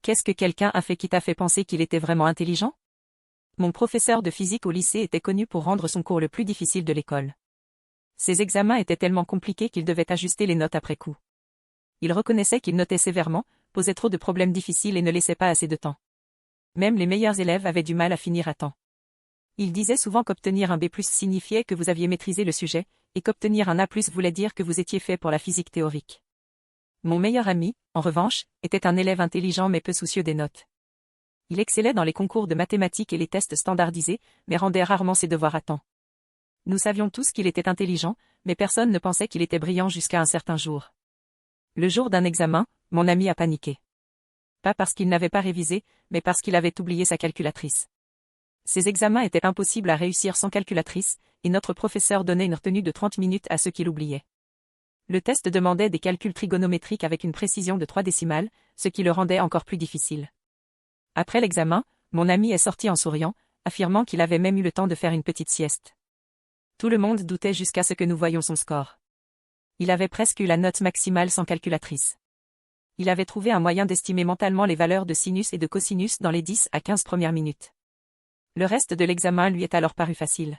Qu'est-ce que quelqu'un a fait qui t'a fait penser qu'il était vraiment intelligent? Mon professeur de physique au lycée était connu pour rendre son cours le plus difficile de l'école. Ses examens étaient tellement compliqués qu'il devait ajuster les notes après coup. Il reconnaissait qu'il notait sévèrement, posait trop de problèmes difficiles et ne laissait pas assez de temps. Même les meilleurs élèves avaient du mal à finir à temps. Il disait souvent qu'obtenir un B+ signifiait que vous aviez maîtrisé le sujet, et qu'obtenir un A+ voulait dire que vous étiez fait pour la physique théorique. Mon meilleur ami, en revanche, était un élève intelligent mais peu soucieux des notes. Il excellait dans les concours de mathématiques et les tests standardisés, mais rendait rarement ses devoirs à temps. Nous savions tous qu'il était intelligent, mais personne ne pensait qu'il était brillant jusqu'à un certain jour. Le jour d'un examen, mon ami a paniqué. Pas parce qu'il n'avait pas révisé, mais parce qu'il avait oublié sa calculatrice. Ces examens étaient impossibles à réussir sans calculatrice, et notre professeur donnait une retenue de 30 minutes à ceux qui l'oubliaient. Le test demandait des calculs trigonométriques avec une précision de 3 décimales, ce qui le rendait encore plus difficile. Après l'examen, mon ami est sorti en souriant, affirmant qu'il avait même eu le temps de faire une petite sieste. Tout le monde doutait jusqu'à ce que nous voyions son score. Il avait presque eu la note maximale sans calculatrice. Il avait trouvé un moyen d'estimer mentalement les valeurs de sinus et de cosinus dans les 10 à 15 premières minutes. Le reste de l'examen lui est alors paru facile.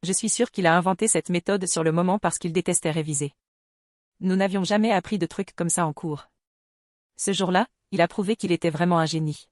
Je suis sûr qu'il a inventé cette méthode sur le moment parce qu'il détestait réviser. Nous n'avions jamais appris de trucs comme ça en cours. Ce jour-là, il a prouvé qu'il était vraiment un génie.